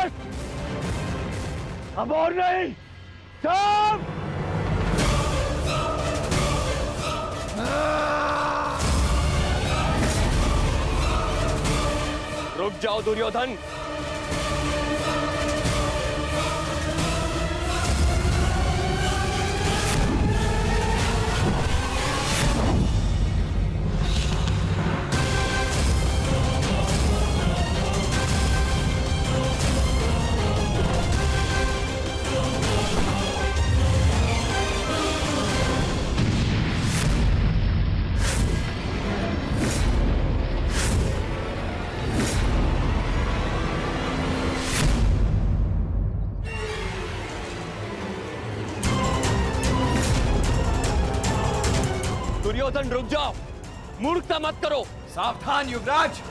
बस, अब और नहीं, सब। रुक जाओ दुर्योधन। दुर्योधन रुक जाओ, मूर्खता मत करो। सावधान युवराज।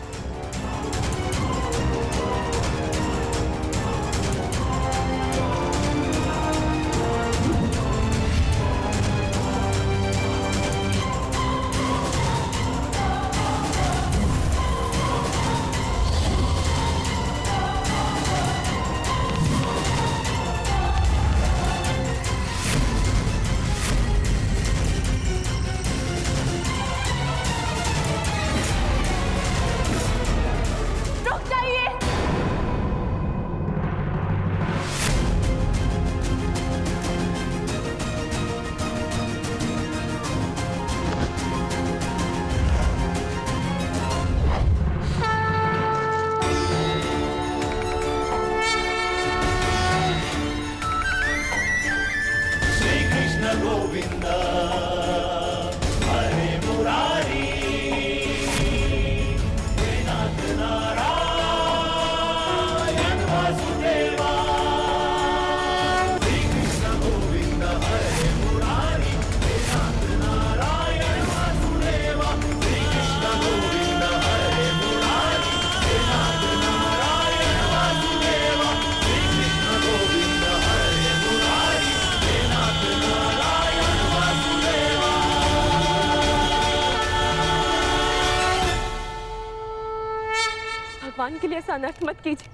भगवान के लिए ऐसा अनर्थ मत कीजिए।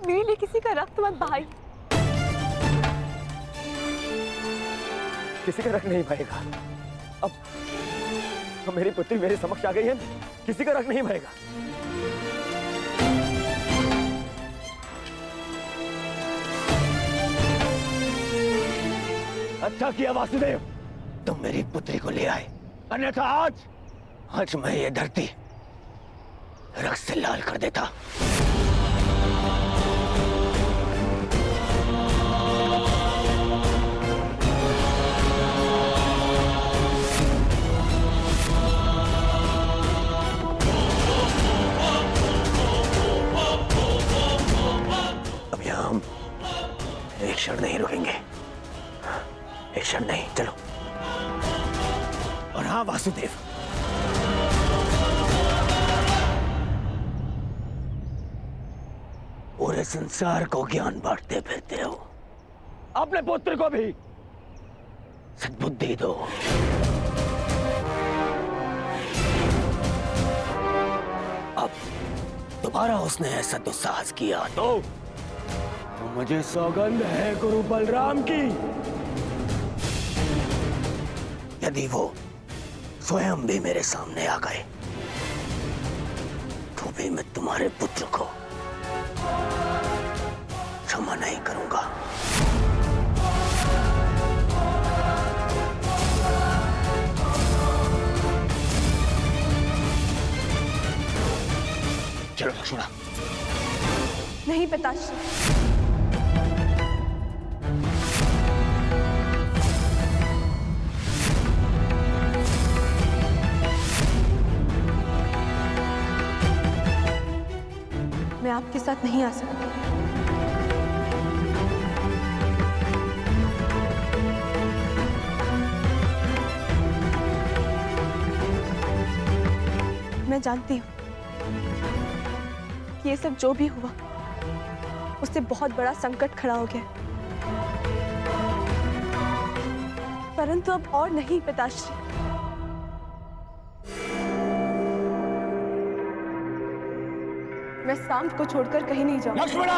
मेरे लिए किसी का रक्त मत बहाइए। किसी का रक्त नहीं बहेगा। अब मेरी पुत्री मेरे समक्ष आ गई है, किसी का रक्त नहीं बहेगा। अच्छा किया वासुदेव, तुम मेरी पुत्री को ले आए, अन्यथा आज मैं ये धरती रक्त से लाल कर देता। अब यहां हम एक क्षण नहीं रुकेंगे, एक क्षण नहीं, चलो। और हाँ वासुदेव, पूरे संसार को ज्ञान बांटते फिरते हो, अपने पुत्र को भी सद्बुद्धि दो। अब दोबारा उसने ऐसा दुस्साहस किया तो मुझे सौगंध है गुरु बलराम की, यदि वो स्वयं भी मेरे सामने आ गए तो भी मैं तुम्हारे पुत्र को क्षमा नहीं करूंगा। चलो लक्ष्मणा। नहीं पिताश्री, मैं आपके साथ नहीं आ सकती। मैं जानती हूँ कि ये सब जो भी हुआ उससे बहुत बड़ा संकट खड़ा हो गया, परंतु अब और नहीं पिताश्री। मैं मैं सांप को छोड़कर कहीं नहीं जाऊँ। लक्ष्मणा!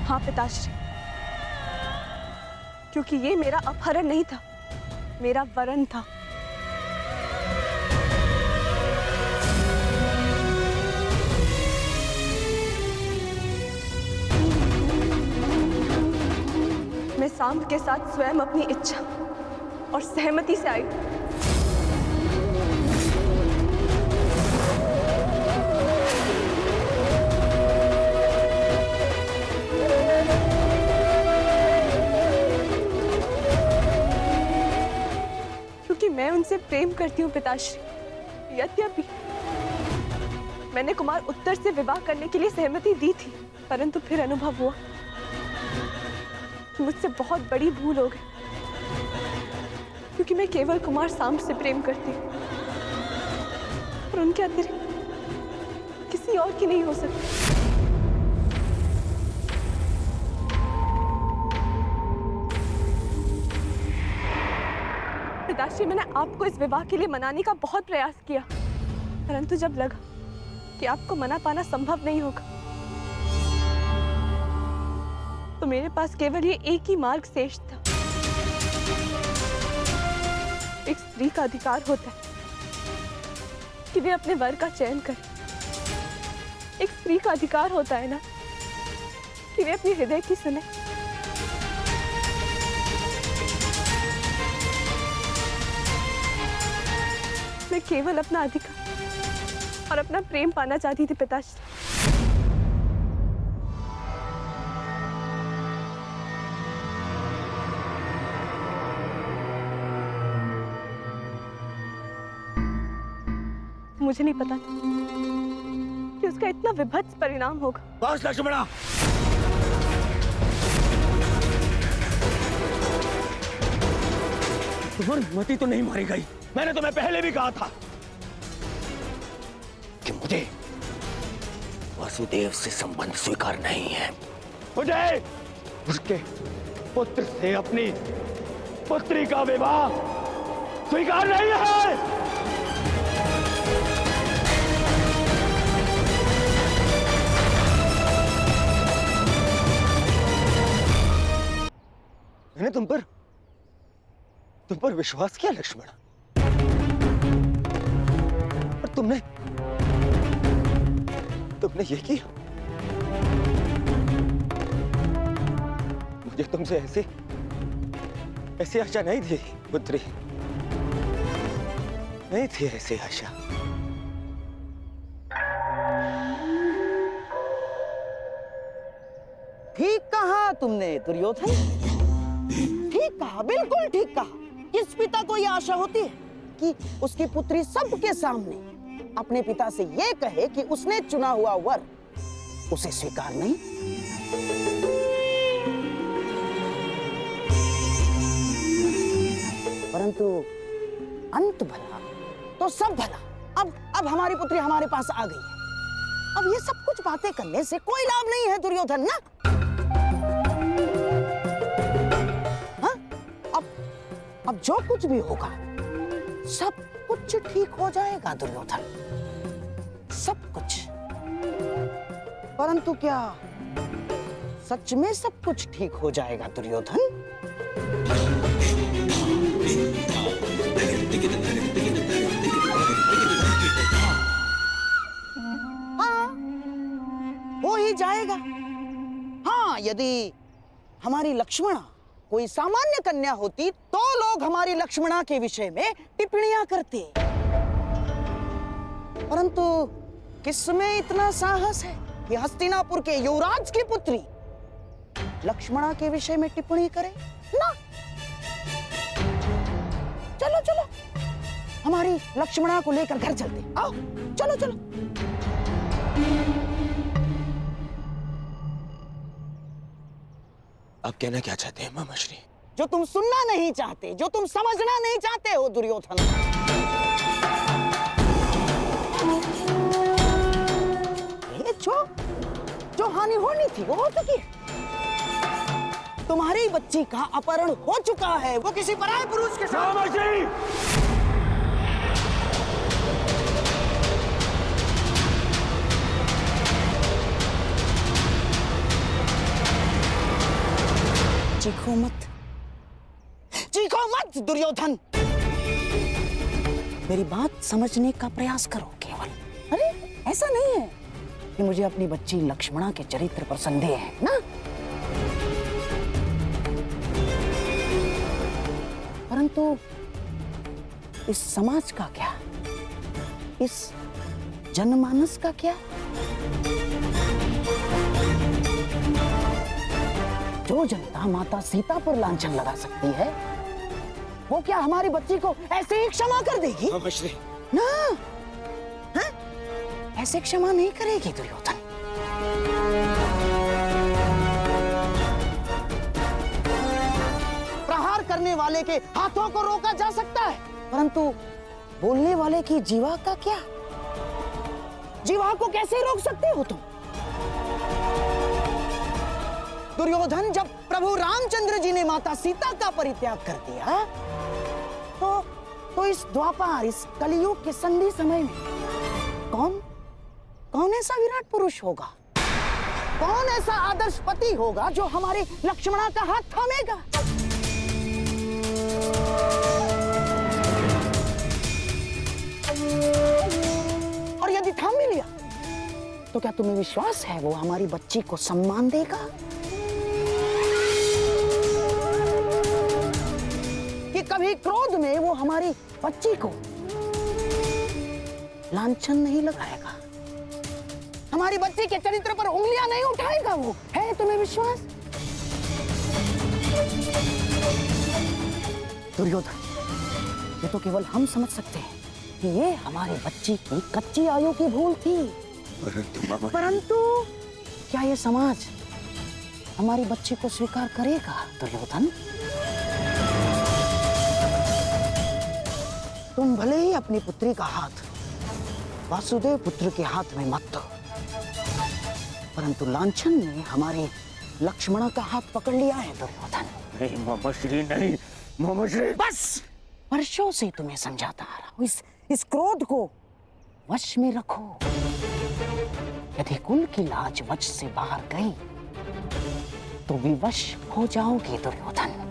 हाँ पिताश्री, क्योंकि ये मेरा अपहरण नहीं था, मेरा वरण था। मैं सांप के साथ स्वयं अपनी इच्छा और सहमति से आई। क्योंकि मैं उनसे प्रेम करती हूँ पिताश्री। यद्यपि मैंने कुमार उत्तर से विवाह करने के लिए सहमति दी थी, परंतु फिर अनुभव हुआ कि मुझसे बहुत बड़ी भूल हो गई, क्योंकि मैं केवल कुमार सांब से प्रेम करती हूँ और उनके अतिरिक्त किसी और की नहीं हो सकती। पिताश्री, मैंने आपको इस विवाह के लिए मनाने का बहुत प्रयास किया, परंतु जब लगा कि आपको मना पाना संभव नहीं होगा, तो मेरे पास केवल ये एक ही मार्ग शेष था। एक स्त्री का अधिकार होता है कि वे अपने वर का चयन करे। एक स्त्री का अधिकार होता है ना कि वे अपने हृदय की सुने। मैं केवल अपना अधिकार और अपना प्रेम पाना चाहती थी पिताश्री। मुझे नहीं पता था कि उसका इतना विभत्स परिणाम होगा। बस लक्ष्मणा! तुम्हारी मति तो नहीं मारी गई। मैंने तुम्हें पहले भी कहा था कि मुझे वासुदेव से संबंध स्वीकार नहीं है। मुझे उसके पुत्र से अपनी पुत्री का विवाह स्वीकार नहीं है। मैंने तुम पर विश्वास किया लक्ष्मण, और तुमने ये किया। मुझे तुमसे ऐसी आशा नहीं थी पुत्री, नहीं थी ऐसी आशा। ठीक कहा तुमने दुर्योधन, ठीक कहा, बिल्कुल ठीक कहा। किस पिता को यह आशा होती है कि उसकी पुत्री सबके सामने अपने पिता से यह कहे कि उसने चुना हुआ वर उसे स्वीकार नहीं? परंतु अंत भला तो सब भला। अब हमारी पुत्री हमारे पास आ गई है। अब ये सब कुछ बातें करने से कोई लाभ नहीं है दुर्योधन ना। अब जो कुछ भी होगा सब कुछ ठीक हो जाएगा दुर्योधन, सब कुछ। परंतु क्या सच में सब कुछ ठीक हो जाएगा दुर्योधन? हाँ, हो ही जाएगा। हाँ, यदि हमारी लक्ष्मणा कोई सामान्य कन्या होती तो लोग हमारी लक्ष्मणा के विषय में टिप्पणियां करते, परंतु किसमें इतना साहस है कि हस्तिनापुर के युवराज की पुत्री लक्ष्मणा के विषय में टिप्पणी करे ना? चलो चलो, हमारी लक्ष्मणा को लेकर घर चलते। आओ, चलो चलो। आप कहना क्या चाहते हैं मामाश्री? जो तुम सुनना नहीं चाहते, जो तुम समझना नहीं चाहते हो दुर्योधन। जो हानि होनी थी वो हो चुकी है। तुम्हारी बच्ची का अपहरण हो चुका है, वो किसी पराये पुरुष के साथ। मामाश्री! मत दुर्योधन। मेरी बात समझने का प्रयास करो केवल। अरे ऐसा नहीं है कि मुझे अपनी बच्ची लक्ष्मणा के चरित्र पर संदेह है ना, परंतु इस समाज का क्या, इस जनमानस का क्या? जो जनता माता सीता पर लांछन लगा सकती है, वो क्या हमारी बच्ची को ऐसे ही क्षमा कर देगी? ना, हाँ? ऐसे क्षमा नहीं करेगी दुर्योधन। प्रहार करने वाले के हाथों को रोका जा सकता है, परंतु बोलने वाले की जीवा का क्या? जीवा को कैसे रोक सकते हो तुम? दुर्योधन, जब प्रभु रामचंद्र जी ने माता सीता का परित्याग कर दिया, तो इस द्वापर, इस कलियुग के संधि समय में कौन ऐसा विराट पुरुष होगा? कौन ऐसा आदर्श पति होगा जो हमारे लक्ष्मणा का हाथ थामेगा? और यदि थाम भी लिया, तो क्या तुम्हें विश्वास है वो हमारी बच्ची को सम्मान देगा? कि कभी क्रोध में वो हमारी बच्ची को लांछन नहीं लगाएगा, हमारी बच्ची के चरित्र पर उंगलियां नहीं उठाएगा? वो है तुम्हें विश्वास? दुर्योधन, ये तो केवल हम समझ सकते हैं कि ये हमारी बच्ची की कच्ची आयु की भूल थी, परंतु क्या ये समाज हमारी बच्ची को स्वीकार करेगा? दुर्योधन, तुम भले ही अपनी पुत्री का हाथ वासुदेव पुत्र के हाथ में मत दो, परंतु लांछन ने हमारे लक्ष्मणा का हाथ पकड़ लिया है दुर्योधन। नहीं मामाश्री, नहीं मामाश्री। बस वर्षों से तुम्हें समझाता आ रहा हूं, इस क्रोध को वश में रखो। यदि कुल की लाज वश से बाहर गई तो विवश हो जाओगे दुर्योधन।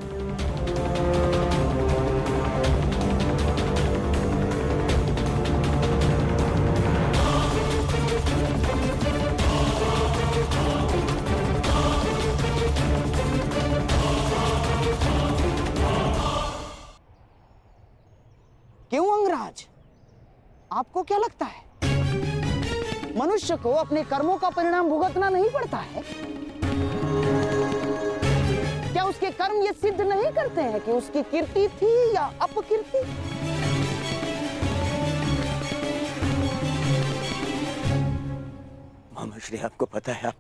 क्यों अंगराज, आपको क्या लगता है मनुष्य को अपने कर्मों का परिणाम भुगतना नहीं पड़ता है? क्या उसके कर्म ये सिद्ध नहीं करते हैं कि उसकी कीर्ति थी या अपकीर्ति? मामाश्री, आपको पता है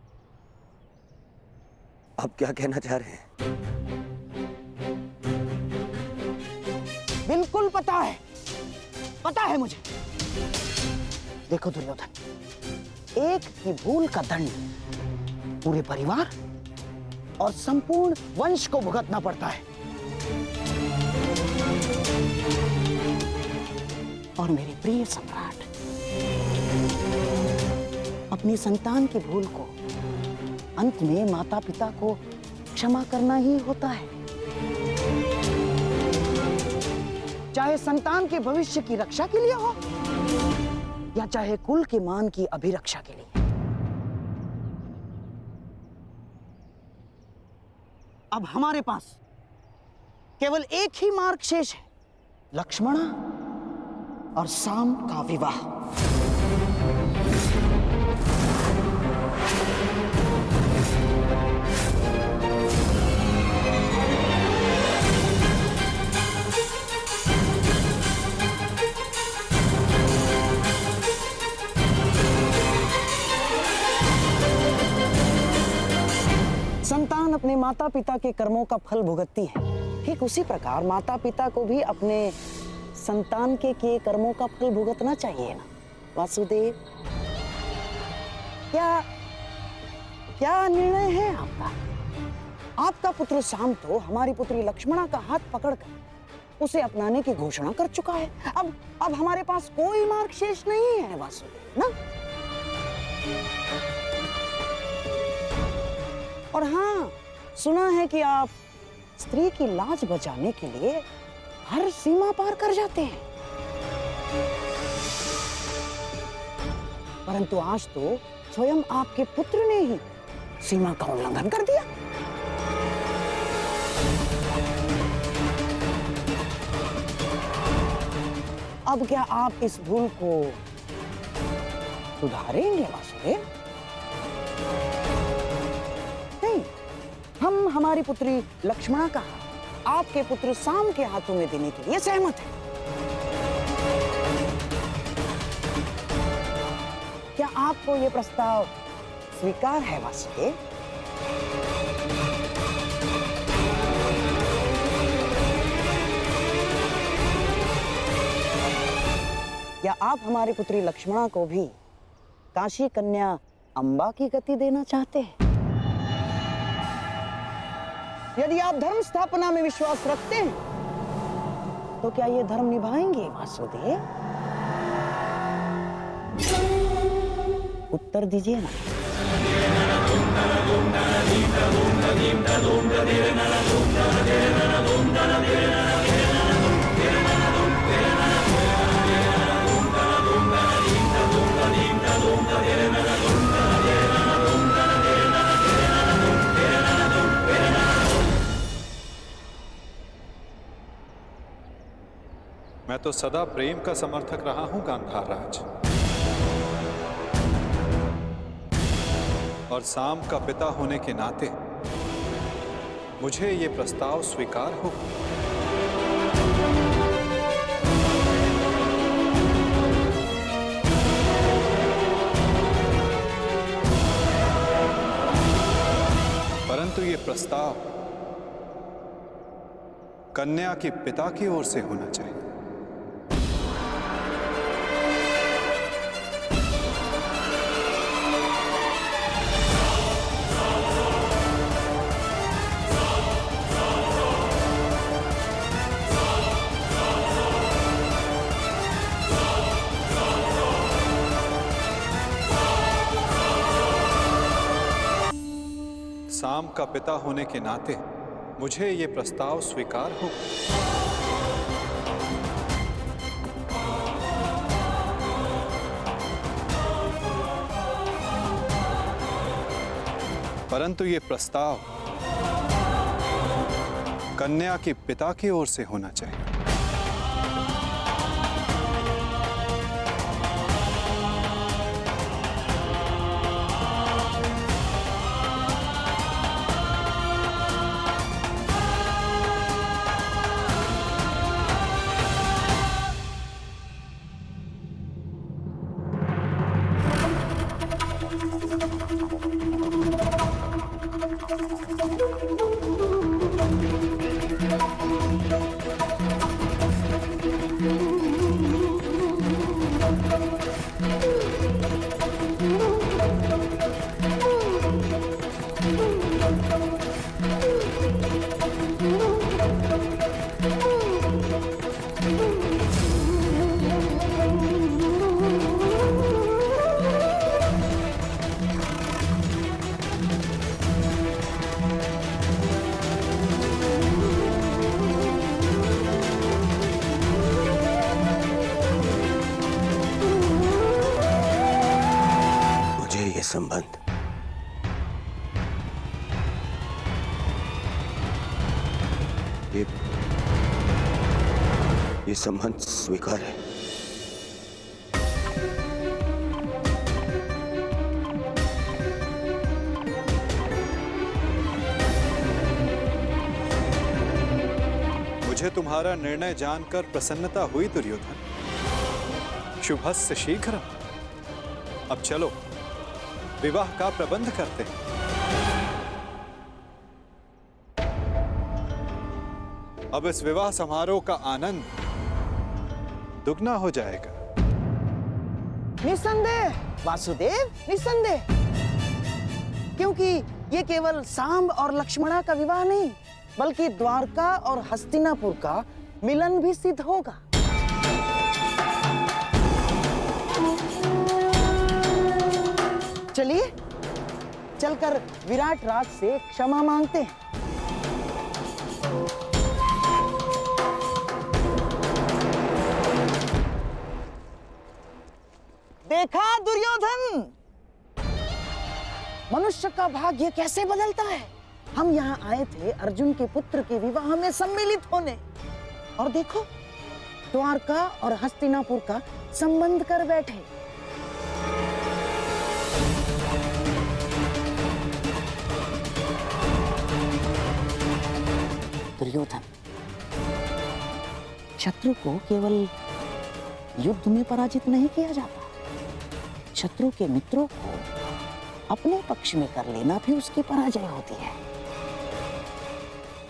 आप क्या कहना चाह रहे हैं? बिल्कुल पता है मुझे। देखो दुर्योधन, एक ही भूल का दंड पूरे परिवार और संपूर्ण वंश को भुगतना पड़ता है। और मेरे प्रिय सम्राट, अपनी संतान की भूल को अंत में माता पिता को क्षमा करना ही होता है, चाहे संतान के भविष्य की रक्षा के लिए हो या चाहे कुल के मान की अभिरक्षा के लिए। अब हमारे पास केवल एक ही मार्ग शेष है, लक्ष्मणा और साम का विवाह। संतान अपने माता पिता के कर्मों का फल भुगतती है, ठीक उसी प्रकार माता पिता को भी अपने संतान के किए कर्मों का फल भुगतना चाहिए ना वासुदेव? क्या निर्णय है आपका? आपका पुत्र साम तो हमारी पुत्री लक्ष्मणा का हाथ पकड़कर उसे अपनाने की घोषणा कर चुका है। अब हमारे पास कोई मार्ग शेष नहीं है वासुदेव ना। और हाँ, सुना है कि आप स्त्री की लाज बचाने के लिए हर सीमा पार कर जाते हैं, परंतु आज तो स्वयं आपके पुत्र ने ही सीमा का उल्लंघन कर दिया। अब क्या आप इस भूल को सुधारेंगे वासुदेव? नहीं, हम हमारी पुत्री लक्ष्मणा का आपके पुत्र साम के हाथों में देने के लिए सहमत हैं। क्या आपको यह प्रस्ताव स्वीकार है वासुदेव? या आप हमारी पुत्री लक्ष्मणा को भी काशी कन्या अंबा की गति देना चाहते हैं? यदि आप धर्म स्थापना में विश्वास रखते हैं तो क्या ये धर्म निभाएंगे वासुदेव? उत्तर दीजिए ना। मैं तो सदा प्रेम का समर्थक रहा हूं गांधार राज, और साम का पिता होने के नाते मुझे ये प्रस्ताव स्वीकार हो। परंतु ये प्रस्ताव कन्या के पिता की ओर से होना चाहिए। साम का पिता होने के नाते मुझे ये प्रस्ताव स्वीकार हो। परंतु ये प्रस्ताव कन्या के पिता की ओर से होना चाहिए। संबंध ये संबंध स्वीकार है। मुझे तुम्हारा निर्णय जानकर प्रसन्नता हुई दुर्योधन। शुभस्य शीघ्र। अब चलो विवाह का प्रबंध करते हैं। अब इस विवाह समारोह का आनंद दुगना हो जाएगा। निसंदेह वासुदेव, निसंदेह, क्योंकि ये केवल सांब और लक्ष्मणा का विवाह नहीं, बल्कि द्वारका और हस्तिनापुर का मिलन भी सिद्ध होगा। चलिए चलकर विराट राज से क्षमा मांगते हैं। देखा दुर्योधन, मनुष्य का भाग्य कैसे बदलता है। हम यहाँ आए थे अर्जुन के पुत्र के विवाह में सम्मिलित होने, और देखो द्वारका और हस्तिनापुर का संबंध कर बैठे। दुर्योधन, शत्रु को केवल युद्ध में पराजित नहीं किया जाता, शत्रु के मित्रों को अपने पक्ष में कर लेना भी उसकी पराजय होती है।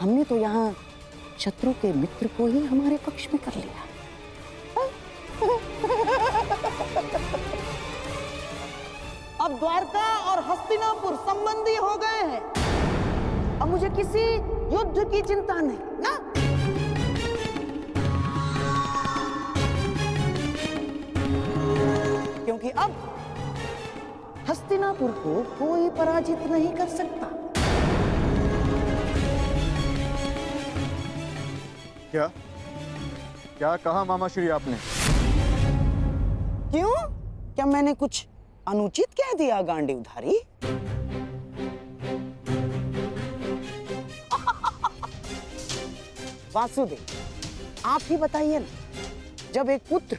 हमने तो यहाँ शत्रु के मित्र को ही हमारे पक्ष में कर लिया। अब द्वारका और हस्तिनापुर संबंधी हो गए हैं। अब मुझे किसी युद्ध की चिंता नहीं ना। क्योंकि अब हस्तिनापुर को कोई पराजित नहीं कर सकता। क्या क्या कहा मामाश्री आपने? क्यों? क्या मैंने कुछ अनुचित कह दिया गांडीवधारी? वासुदेव, आप ही बताइए ना, जब एक पुत्र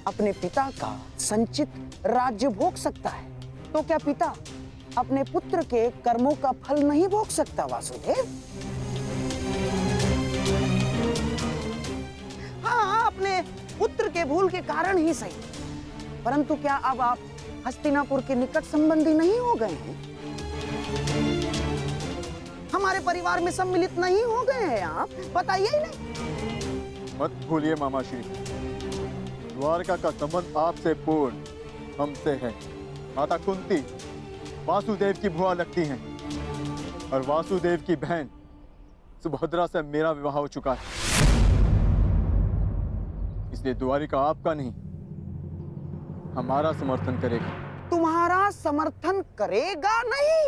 अपने पिता का संचित राज्य भोग सकता है, तो क्या पिता अपने पुत्र के कर्मों का फल नहीं भोग सकता? वासुदेव, हाँ, अपने पुत्र के भूल के कारण ही सही, परंतु क्या अब आप हस्तिनापुर के निकट संबंधी नहीं हो गए हैं? हमारे परिवार में सम्मिलित नहीं हो गए हैं आप? बताइए ही नहीं। मत भूलिए मामाश्री, द्वारका का संबंध आपसे पूर्ण हमसे है। माता कुंती वासुदेव की भुआ लगती हैं, और वासुदेव की बहन सुभद्रा से मेरा विवाह हो चुका है। इसलिए द्वारिका आपका नहीं, हमारा समर्थन करेगा। तुम्हारा समर्थन करेगा नहीं?